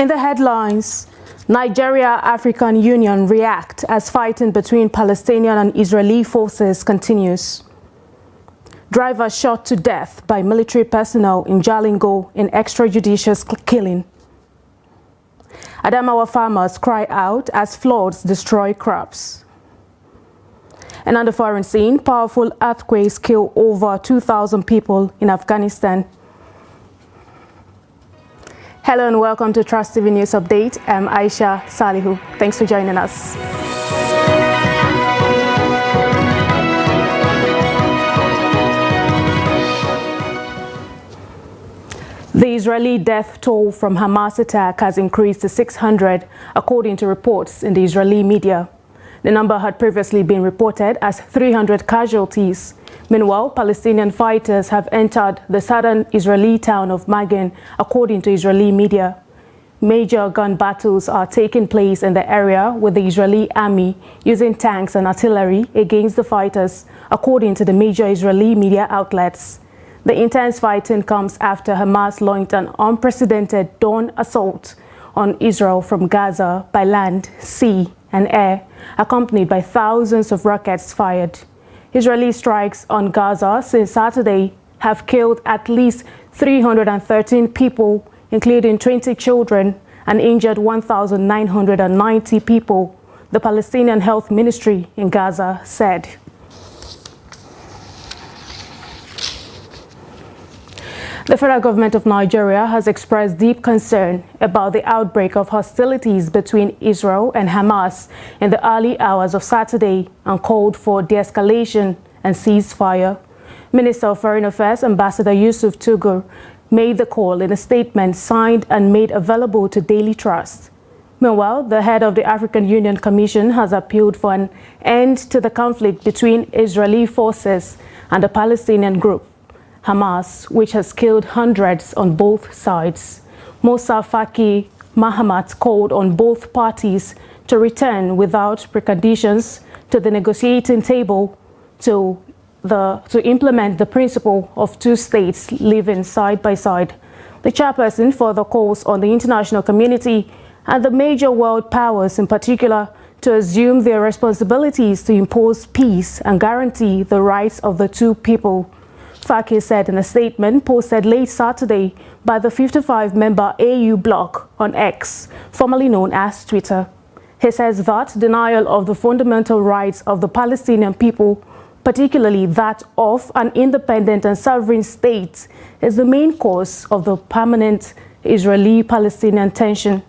In the headlines, Nigeria-African Union react as fighting between Palestinian and Israeli forces continues. Driver shot to death by military personnel in Jalingo in extrajudicial killing. Adamawa farmers cry out as floods destroy crops. And on the foreign scene, powerful earthquakes kill over 2,000 people in Afghanistan. Hello and welcome to Trust TV News Update. I'm Aisha Salihu. Thanks for joining us. The Israeli death toll from Hamas attack has increased to 600, according to reports in the Israeli media. The number had previously been reported as 300 casualties. Meanwhile, Palestinian fighters have entered the southern Israeli town of Magen, according to Israeli media. Major gun battles are taking place in the area, with the Israeli army using tanks and artillery against the fighters, according to the major Israeli media outlets. The intense fighting comes after Hamas launched an unprecedented dawn assault on Israel from Gaza by land, sea, and air, accompanied by thousands of rockets fired. Israeli strikes on Gaza since Saturday have killed at least 313 people, including 20 children, and injured 1,990 people, the Palestinian Health Ministry in Gaza said. The federal government of Nigeria has expressed deep concern about the outbreak of hostilities between Israel and Hamas in the early hours of Saturday and called for de-escalation and ceasefire. Minister of Foreign Affairs Ambassador Yusuf Tugur made the call in a statement signed and made available to Daily Trust. Meanwhile, the head of the African Union Commission has appealed for an end to the conflict between Israeli forces and the Palestinian group Hamas, which has killed hundreds on both sides. Musa Faki Mahamat called on both parties to return without preconditions to the negotiating table to implement the principle of two states living side by side. The chairperson further calls on the international community and the major world powers in particular to assume their responsibilities to impose peace and guarantee the rights of the two people. Faki said in a statement posted late Saturday by the 55-member AU bloc on X, formerly known as Twitter. He says that denial of the fundamental rights of the Palestinian people, particularly that of an independent and sovereign state, is the main cause of the permanent Israeli-Palestinian tension.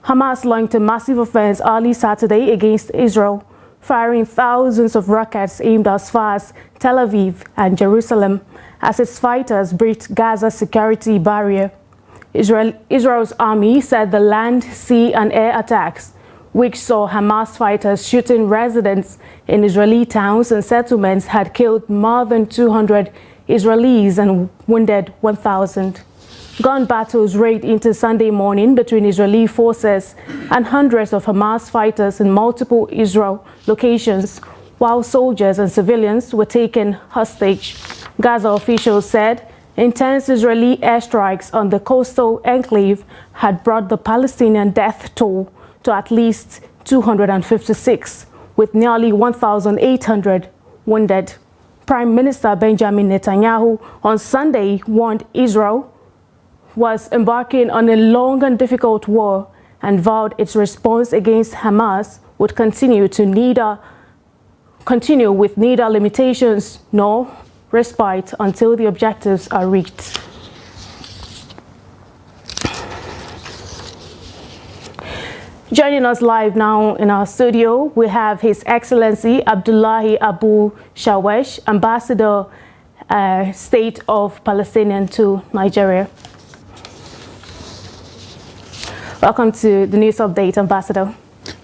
Hamas launched a massive offense early Saturday against Israel, firing thousands of rockets aimed as far as Tel Aviv and Jerusalem as its fighters breached Gaza's security barrier. Israel's army said the land, sea, and air attacks, which saw Hamas fighters shooting residents in Israeli towns and settlements, had killed more than 200 Israelis and wounded 1,000. Gun battles raged into Sunday morning between Israeli forces and hundreds of Hamas fighters in multiple Israel locations, while soldiers and civilians were taken hostage. Gaza officials said intense Israeli airstrikes on the coastal enclave had brought the Palestinian death toll to at least 256, with nearly 1,800 wounded. Prime Minister Benjamin Netanyahu on Sunday warned Israel was embarking on a long and difficult war and vowed its response against Hamas would continue with neither limitations nor respite until the objectives are reached. Joining us live now in our studio, we have His Excellency Abdullahi Abu Shawesh, Ambassador, State of Palestinian to Nigeria. Welcome to the News Update, Ambassador.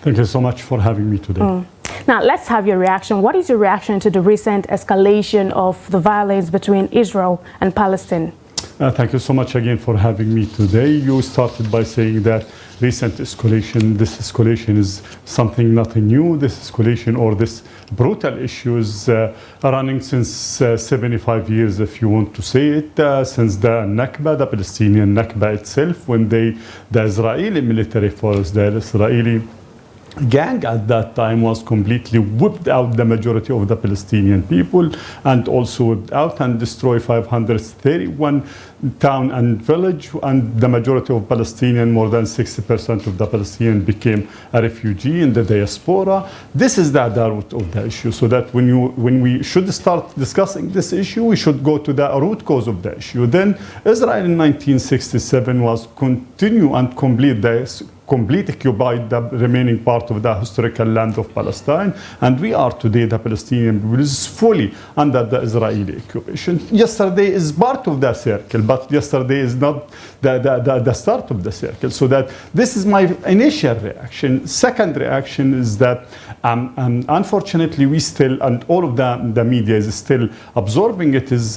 Thank you so much for having me today. Now, let's have your reaction. What is your reaction to the recent escalation of the violence between Israel and Palestine? Thank you so much again for having me today. You started by saying that this escalation is something nothing new. This escalation or this brutal issue is running since 75 years, if you want to say it, since the Nakba, the Palestinian Nakba itself, when the Israeli military force, the Israeli gang at that time was completely whipped out the majority of the Palestinian people, and also whipped out and destroyed 531 town and village, and the majority of Palestinian, more than 60% of the Palestinian became a refugee in the diaspora. This is the root of the issue, so that when we should start discussing this issue, we should go to the root cause of the issue. Then Israel in 1967 was continue and complete occupied the remaining part of the historical land of Palestine, and we are today, the Palestinian people is fully under the Israeli occupation. Yesterday is part of the circle, but yesterday is not the start of the circle. So that this is my initial reaction. Second reaction is that unfortunately we still, and all of the media is still absorbing it as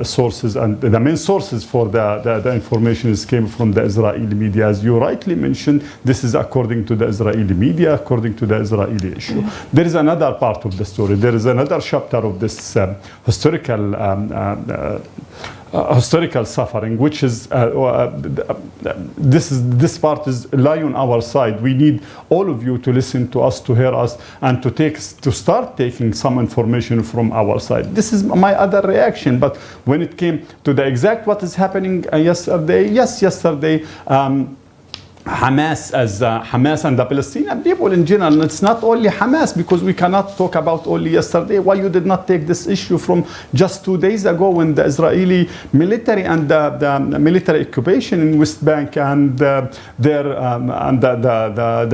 sources, and the main sources for the information came from the Israeli media, as you rightly mentioned. This is according to the Israeli media, according to the Israeli issue. There is another part of the story. There is another chapter of this historical suffering, which is this part is lie on our side. We need all of you to listen to us, to hear us, and to start taking some information from our side. This is my other reaction. But when it came to the exact what is happening yesterday, yesterday. Hamas and the Palestinian people in general. And it's not only Hamas, because we cannot talk about only yesterday. Why you did not take this issue from just 2 days ago, when the Israeli military and the military occupation in West Bank and the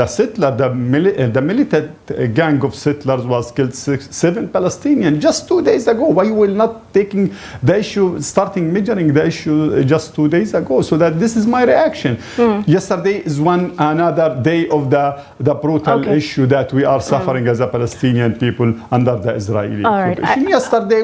settler, the militant gang of settlers was killed 7 Palestinians just 2 days ago. Why you will not taking the issue, starting measuring the issue just 2 days ago? So that this is my reaction. Yesterday is another day of the brutal issue that we are suffering as a Palestinian people under the Israeli occupation. Yesterday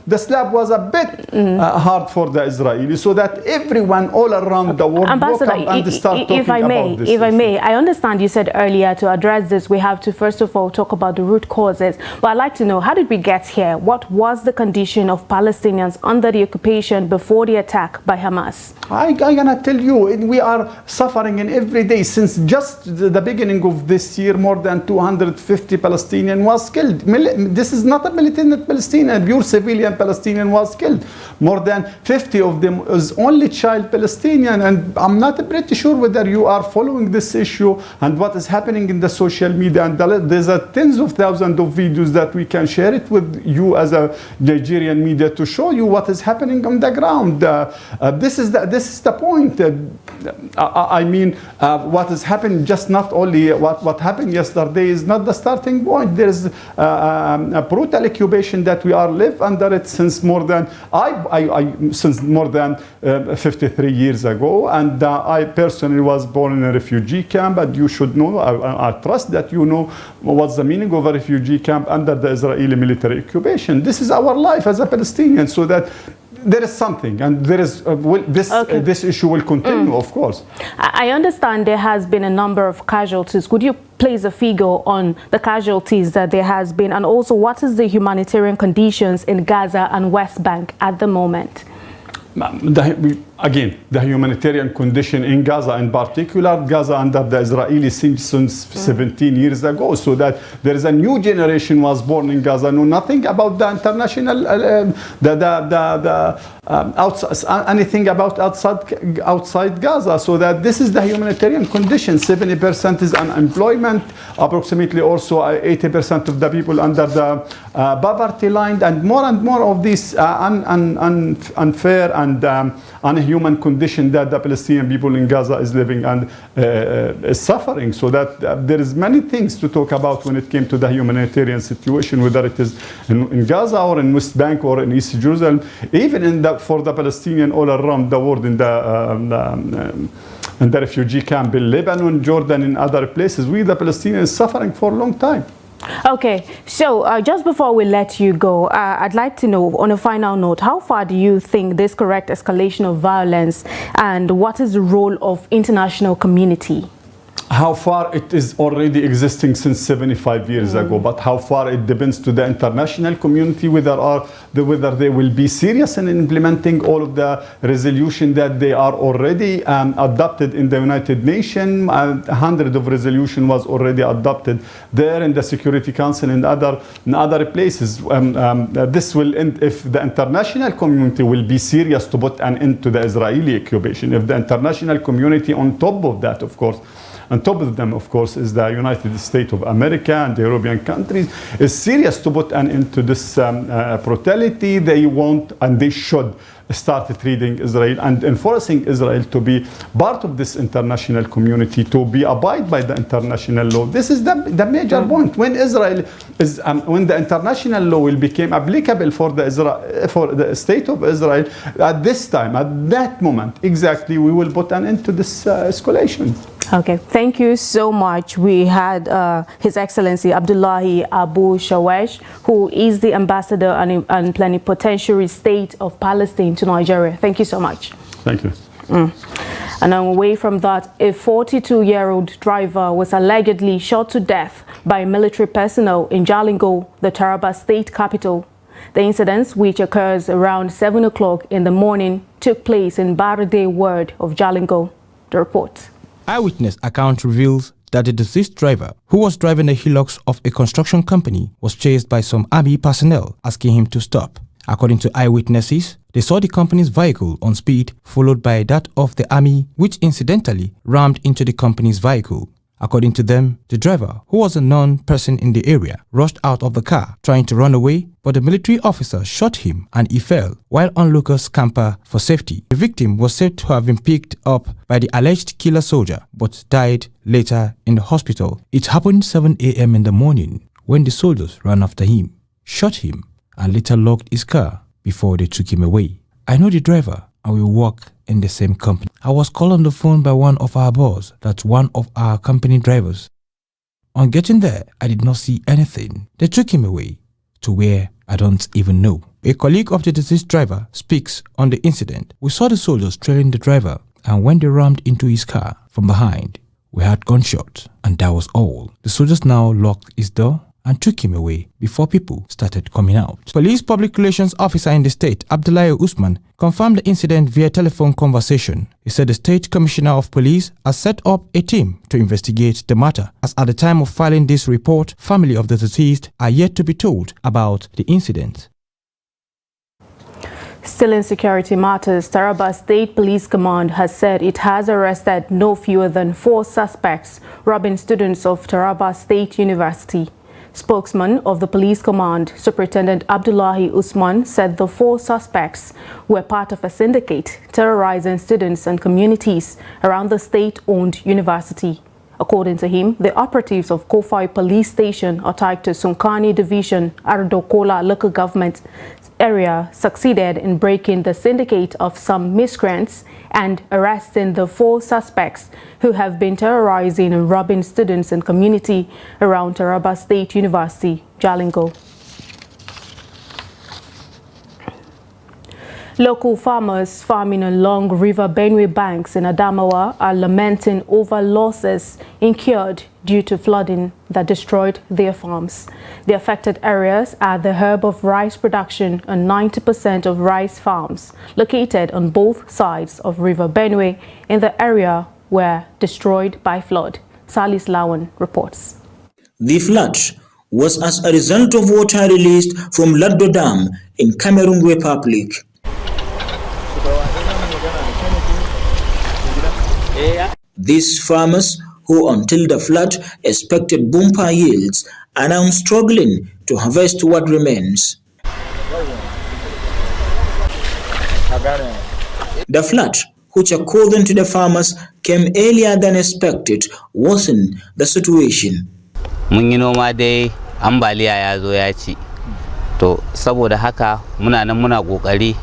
the slab was a bit hard for the Israelis, so that everyone all around the world woke up and start talking about this. If I may, I understand you said earlier to address this, we have to first of all talk about the root causes. But I'd like to know, how did we get here? What was the condition of Palestinians under the occupation before the attack by Hamas? I'm gonna tell you, we are suffering in every day since just the beginning of this year. More than 250 Palestinian was killed. This is not a militant Palestinian, pure civilian Palestinian was killed. More than 50 of them is only child Palestinian, and I'm not pretty sure whether you are following this issue and what is happening in the social media. And there's tens of thousands of videos that we can share it with you as a Nigerian media to show you what is happening on the ground. This is the point. I mean, what is happening, just not only what happened yesterday is not the starting point. There is a brutal occupation that we are live under it since more than 53 years ago, and I personally was born in a refugee camp. And you should know, I trust that you know what's the meaning of a refugee camp under the Israeli military occupation. This is our life as a Palestinian, so that there is something, and there is this issue will continue, of course. I understand there has been a number of casualties. Could you place a figure on the casualties that there has been, and also what is the humanitarian conditions in Gaza and West Bank at the moment? Again, the humanitarian condition in Gaza, in particular, Gaza under the Israeli siege since 17 years ago, so that there is a new generation was born in Gaza, know nothing about the international, anything about outside Gaza. So that this is the humanitarian condition. 70% is unemployment, approximately also 80% of the people under the poverty line, and more of these unfair and unhuman condition that the Palestinian people in Gaza is living and is suffering. So that there is many things to talk about when it came to the humanitarian situation, whether it is in Gaza or in West Bank or in East Jerusalem, even for the Palestinian all around the world in the refugee camp in Lebanon, Jordan, and other places. We, the Palestinians, suffering for a long time. Okay, so just before we let you go, I'd like to know, on a final note, how far do you think this correct escalation of violence, and what is the role of international community? How far it is already existing since 75 years ago, but how far it depends to the international community whether they will be serious in implementing all of the resolution that they are already adopted in the United Nations. 100 of resolution was already adopted there in the Security Council and other places. This will end if the international community will be serious to put an end to the Israeli occupation. If the international community, on top of that, of course, on top of them, of course, is the United States of America and the European countries, is serious to put an end to this brutality. They want and they should start treating Israel and enforcing Israel to be part of this international community, to be abide by the international law. This is the major point. When Israel is, when the international law will become applicable for the state of Israel, at this time, at that moment, exactly, we will put an end to this escalation. Okay, thank you so much. We had His Excellency Abdullahi Abu Shawesh, who is the ambassador and plenipotentiary state of Palestine to Nigeria. Thank you so much. Thank you. And away from that, a 42-year-old driver was allegedly shot to death by military personnel in Jalingo, the Taraba state capital. The incident, which occurs around 7 o'clock in the morning, took place in Barade ward of Jalingo. The report. Eyewitness account reveals that the deceased driver, who was driving the Hilux of a construction company, was chased by some army personnel asking him to stop. According to eyewitnesses, they saw the company's vehicle on speed, followed by that of the army, which incidentally rammed into the company's vehicle. According to them, the driver, who was a known person in the area, rushed out of the car trying to run away, but the military officer shot him and he fell while onlookers scamper for safety. The victim was said to have been picked up by the alleged killer soldier but died later in the hospital. It happened 7 a.m. in the morning when the soldiers ran after him, shot him and later locked his car before they took him away. I know the driver and we work in the same company. I was called on the phone by one of our boss, that's one of our company drivers. On getting there, I did not see anything. They took him away to where I don't even know. A colleague of the deceased driver speaks on the incident. We saw the soldiers trailing the driver, and when they rammed into his car from behind, we heard gunshots, and that was all. The soldiers now locked his door and took him away before people started coming out. Police Public Relations Officer in the state, Abdullahi Usman, confirmed the incident via telephone conversation. He said the State Commissioner of Police has set up a team to investigate the matter, as at the time of filing this report, family of the deceased are yet to be told about the incident. Still in security matters, Taraba State Police Command has said it has arrested no fewer than 4 suspects robbing students of Taraba State University. Spokesman of the police command, Superintendent Abdullahi Usman, said the 4 suspects were part of a syndicate terrorizing students and communities around the state-owned university. According to him, the operatives of Kofai Police Station are tied to Sunkani Division, Ardokola local government area, succeeded in breaking the syndicate of some miscreants and arresting the 4 suspects who have been terrorizing and robbing students and community around Taraba State University, Jalingo. Local farmers farming along River Benue banks in Adamawa are lamenting over losses incurred due to flooding that destroyed their farms. The affected areas are the hub of rice production, and 90% of rice farms located on both sides of River Benue in the area were destroyed by flood. Salis Lawan reports. The flood was as a result of water released from Laddo Dam in Cameroon Republic. These farmers, who until the flood expected bumper yields, are now struggling to harvest what remains. The flood, which according to the farmers came earlier than expected, worsened the situation. Mun yi noma dai ambaliya ya zo ya ci. To saboda haka muna nan muna kokari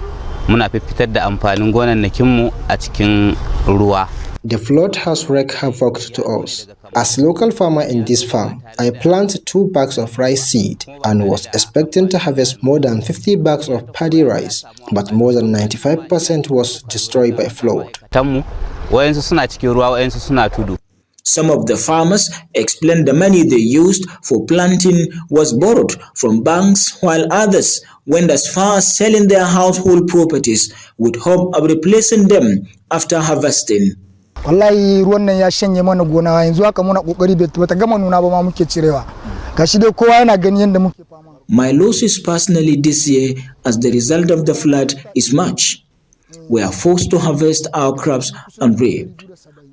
muna fitar da amfanin gonannakin mu a cikin ruwa. The flood has wreaked havoc to us. As local farmer in this farm, I planted 2 bags of rice seed and was expecting to harvest more than 50 bags of paddy rice, but more than 95% was destroyed by flood. Some of the farmers explained the money they used for planting was borrowed from banks, while others went as far as selling their household properties with hope of replacing them after harvesting. Wallahi ruwan nan ya shanye mana gona yanzu haka muna kokari bata gama nuna ba ma muke cirewa. Gashi dai kowa yana gani yanda muke fama. My losses personally this year as the result of the flood is much. We are forced to harvest our crops unreaped.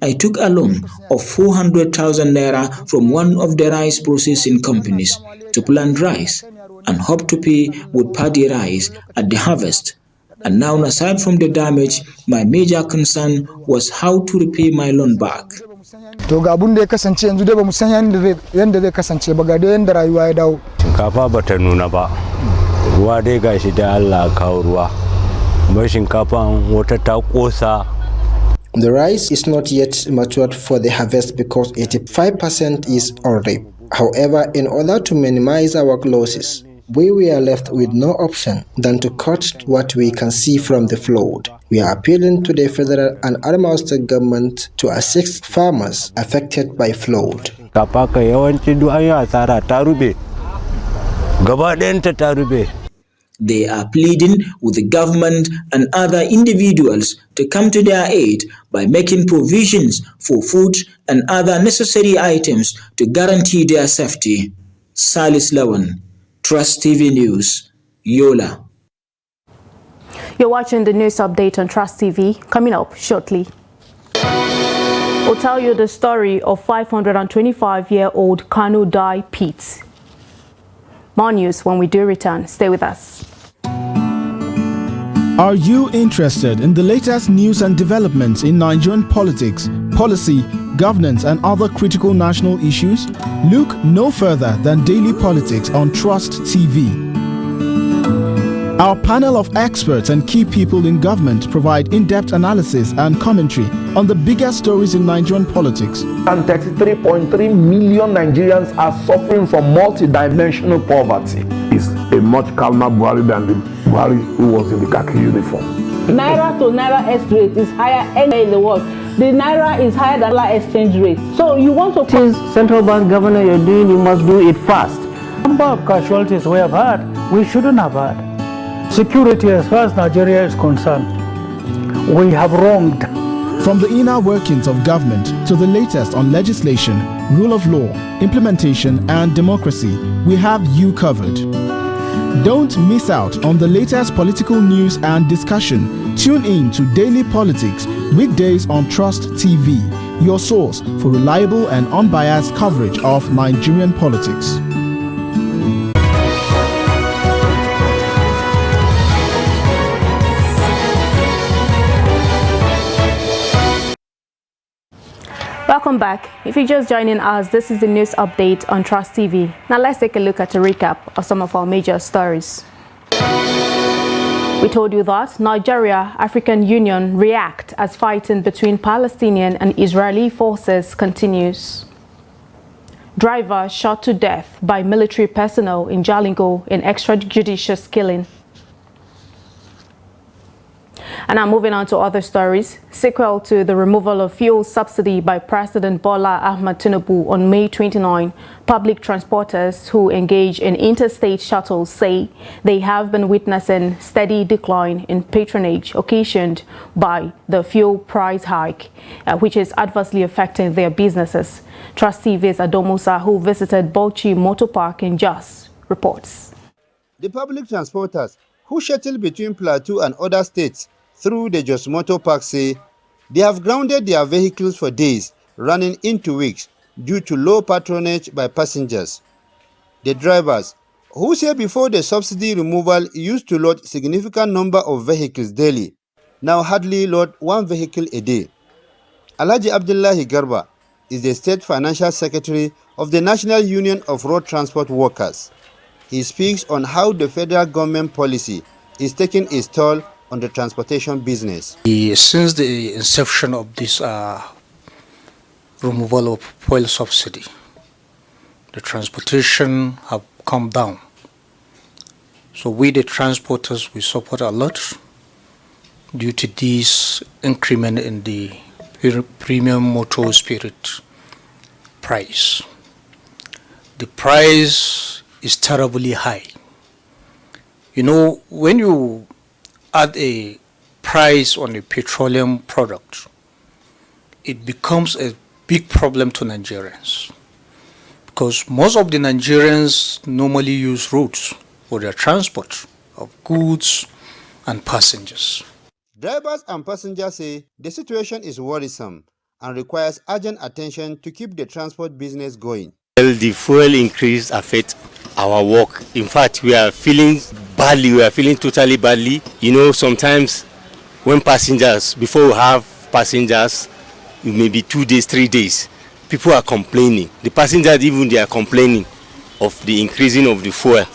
I took a loan of 400,000 naira from one of the rice processing companies to plant rice and hope to pay with paddy rice at the harvest. And now, aside from the damage, my major concern was how to repay my loan back. To ga abun da ya kasance yanzu dai ba mu san yanda zai kasance ba ga da yanda rayuwa ya dawo. Shinkafa bata nuna ba. Ruwa dai gashi da Allah kawo ruwa. Mai shinkafan wata ta kosa. The rice is not yet matured for the harvest because 85% is already. However, in order to minimize our losses, we were left with no option than to cut what we can see from the flood. We are appealing to the federal and Adamawa state government to assist farmers affected by flood. They are pleading with the government and other individuals to come to their aid by making provisions for food and other necessary items to guarantee their safety. Salis Lawan, Trust TV News, Yola. You're watching the news update on Trust TV. Coming up shortly, we'll tell you the story of 525-year-old Kanu Dai Pete. More news when we do return. Stay with us. Are you interested in the latest news and developments in Nigerian politics, policy, governance and other critical national issues? Look no further than Daily Politics on Trust TV. Our panel of experts and key people in government provide in-depth analysis and commentary on the biggest stories in Nigerian politics. And 33.3 million Nigerians are suffering from multidimensional poverty. It's a much calmer Buhari than the Buhari who was in the khaki uniform. Naira to Naira X rate is higher anywhere in the world. The Naira is higher than dollar exchange rate. So you want to change central bank governor you're doing, you must do it fast. Number of casualties we have had, we shouldn't have had. Security as far as Nigeria is concerned, we have wronged. From the inner workings of government to the latest on legislation, rule of law, implementation and democracy, we have you covered. Don't miss out on the latest political news and discussion. Tune in to Daily Politics, weekdays on Trust TV, your source for reliable and unbiased coverage of Nigerian politics. Welcome back. If you're just joining us, this is the news update on Trust TV. Now let's take a look at a recap of some of our major stories. We told you that Nigeria, African Union react as fighting between Palestinian and Israeli forces continues. Driver shot to death by military personnel in Jalingo in extrajudicial killing. And now moving on to other stories. Sequel to the removal of fuel subsidy by President Bola Ahmed Tinubu on May 29, public transporters who engage in interstate shuttles say they have been witnessing steady decline in patronage occasioned by the fuel price hike, which is adversely affecting their businesses. Trust TV's Adomusa, who visited Bauchi Motor Park in Jos, reports. The public transporters who shuttle between Plateau and other states through the Jos Motor Park say they have grounded their vehicles for days, running into weeks, due to low patronage by passengers. The drivers, who say before the subsidy removal used to load significant number of vehicles daily, now hardly load one vehicle a day. Alhaji Abdullahi Garba is the State Financial Secretary of the National Union of Road Transport Workers. He speaks on how the federal government policy is taking its toll on the transportation business. Since the inception of this removal of fuel subsidy. The transportation have come down. So we, the transporters, we support a lot due to this increment in the premium motor spirit price. The price is terribly high. You know, when you add a price on a petroleum product, it becomes a big problem to Nigerians, because most of the Nigerians normally use roads for their transport of goods and passengers. Drivers and passengers say the situation is worrisome and requires urgent attention to keep the transport business going. Well, the fuel increase affects our work. In fact, we are feeling badly. We are feeling totally badly. You know, sometimes when passengers, before we have passengers, maybe 2 days, 3 days, people are complaining. The passengers, even they are complaining of the increasing of the fuel,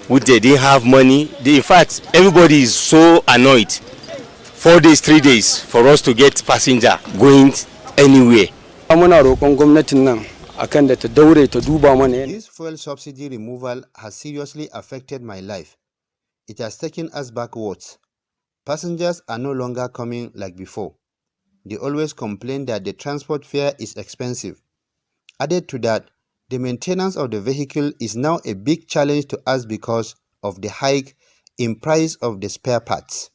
which they didn't have money. In fact, everybody is so annoyed. 4 days, 3 days for us to get passenger going anywhere. This fuel subsidy removal has seriously affected my life. It has taken us backwards. Passengers are no longer coming like before. They always complain that the transport fare is expensive. Added to that, the maintenance of the vehicle is now a big challenge to us because of the hike in price of the spare parts.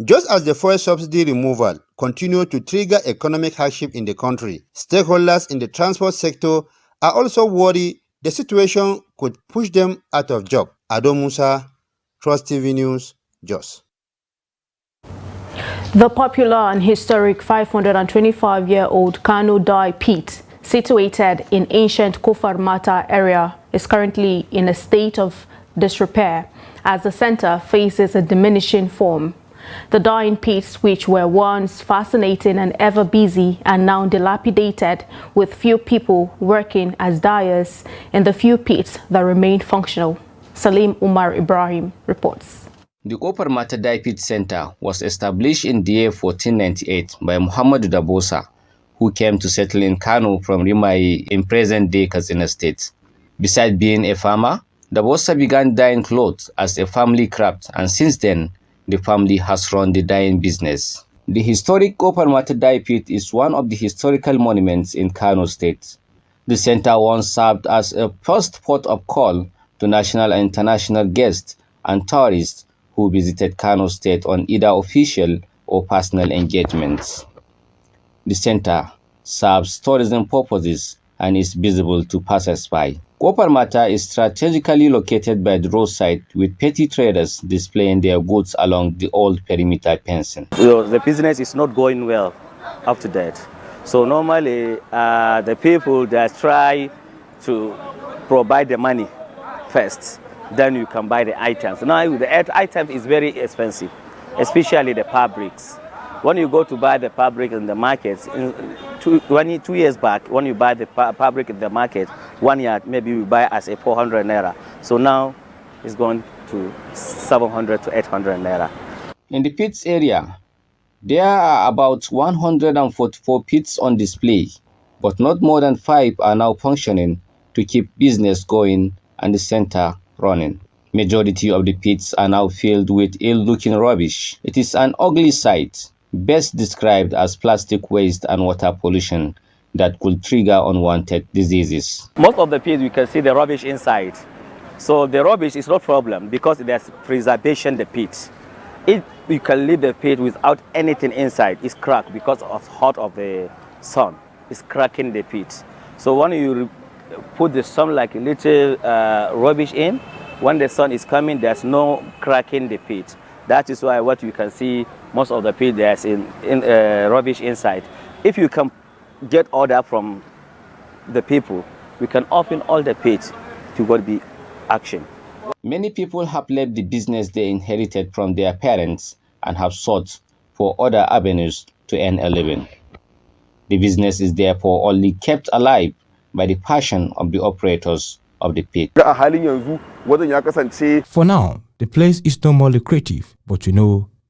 Just as the fuel subsidy removal continues to trigger economic hardship in the country, stakeholders in the transport sector are also worried the situation could push them out of job. Ado Musa, Trust TV News, Jos. The popular and historic 525-year-old Kano Dye Pit, situated in ancient Kofar Mata area, is currently in a state of disrepair as the center faces a diminishing form. The dyeing pits, which were once fascinating and ever busy, are now dilapidated, with few people working as dyers in the few pits that remain functional. Salim Umar Ibrahim reports. The Kofar Mata Dye Pit Center was established in the year 1498 by Muhammadu Dabosa, who came to settle in Kano from Rimaye in present-day Katsina State. Besides being a farmer, Dabosa began dyeing clothes as a family craft, and since then, the family has run the dyeing business. The historic Kofar Mata Dye Pit is one of the historical monuments in Kano State. The center once served as a first port of call to national and international guests and tourists who visited Kano State on either official or personal engagements. The center serves tourism purposes and is visible to passers-by. Kofar Mata is strategically located by the roadside, with petty traders displaying their goods along the old perimeter fencing. The business is not going well up to date. So normally the people that try to provide the money first, then you can buy the items. Now the item is very expensive, especially the fabrics. When you go to buy the fabric in the market, 2 years back, when you buy the fabric in the market, 1 year maybe you buy as a 400 naira. So now it's going to 700 to 800 naira. In the pits area, there are about 144 pits on display, but not more than 5 are now functioning to keep business going and the center running. Majority of the pits are now filled with ill-looking rubbish. It is an ugly sight, best described as plastic waste and water pollution that could trigger unwanted diseases. Most of the pits, you can see the rubbish inside. So the rubbish is not a problem because there's preservation the pit. If you can leave the pit without anything inside, it's cracked because of hot of the sun. It's cracking the pit. So when you put the sun like a little rubbish in, when the sun is coming, there's no cracking the pit. That is why what you can see, most of the pit there's in rubbish inside. If you can get order from the people, we can open all the pits to go be action. Many people have left the business they inherited from their parents and have sought for other avenues to earn a living. The business is therefore only kept alive by the passion of the operators of the pit. For now, the place is no more lucrative, but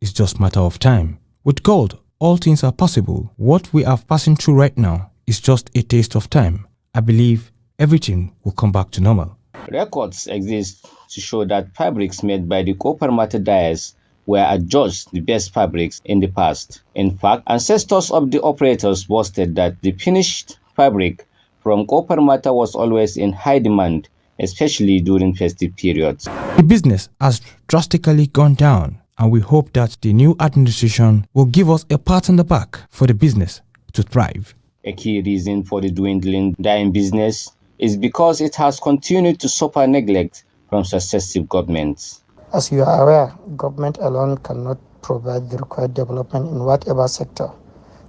it's just a matter of time. With gold, all things are possible. What we are passing through right now is just a taste of time. I believe everything will come back to normal. Records exist to show that fabrics made by the Copper Mata dyers were adjudged the best fabrics in the past. In fact, ancestors of the operators boasted that the finished fabric from Copper Mata was always in high demand, especially during festive periods. The business has drastically gone down, and we hope that the new administration will give us a pat on the back for the business to thrive. A key reason for the dwindling dyeing business is because it has continued to suffer neglect from successive governments. As you are aware, government alone cannot provide the required development in whatever sector.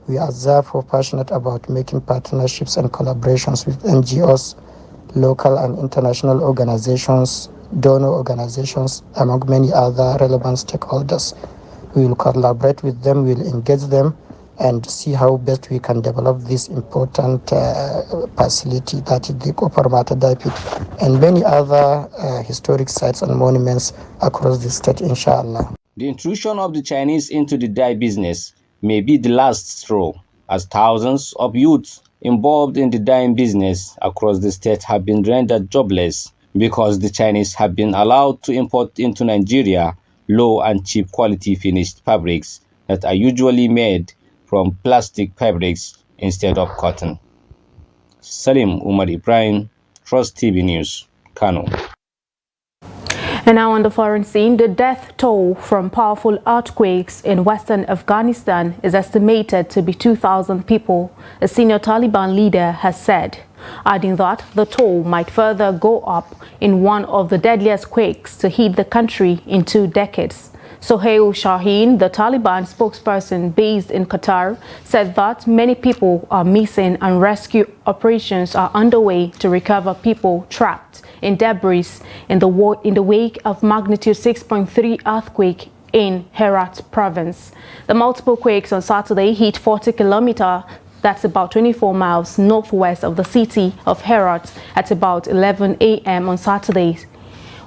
We are therefore passionate about making partnerships and collaborations with NGOs, local and international organizations, donor organizations, among many other relevant stakeholders. We will collaborate with them, we will engage them, and see how best we can develop this important facility, that is the Copper Mata dye pit, and many other historic sites and monuments across the state, inshallah. The intrusion of the Chinese into the dye business may be the last straw, as thousands of youths involved in the dyeing business across the state have been rendered jobless because the Chinese have been allowed to import into Nigeria low and cheap quality finished fabrics that are usually made from plastic fabrics instead of cotton. Salim Umar Ibrahim, Trust TV News, Kano. And now on the foreign scene, the death toll from powerful earthquakes in western Afghanistan is estimated to be 2,000 people, a senior Taliban leader has said, adding that the toll might further go up in one of the deadliest quakes to hit the country in 2 decades. Sohail Shaheen, the Taliban spokesperson based in Qatar, said that many people are missing and rescue operations are underway to recover people trapped in debris in the wake of magnitude 6.3 earthquake in Herat province. The multiple quakes on Saturday hit 40 kilometers, that's about 24 miles northwest of the city of Herat at about 11 a.m. on Saturday,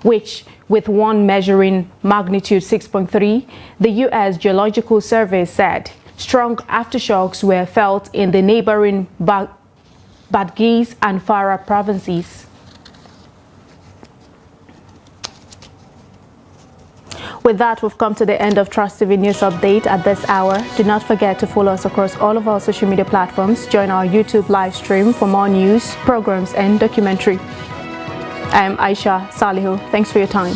which, with one measuring magnitude 6.3, the U.S. Geological Survey said strong aftershocks were felt in the neighboring Badghis and Farah provinces. With that, we've come to the end of Trust TV News Update at this hour. Do not forget to follow us across all of our social media platforms. Join our YouTube live stream for more news, programs, and documentary. I am Aisha Salihu. Thanks for your time.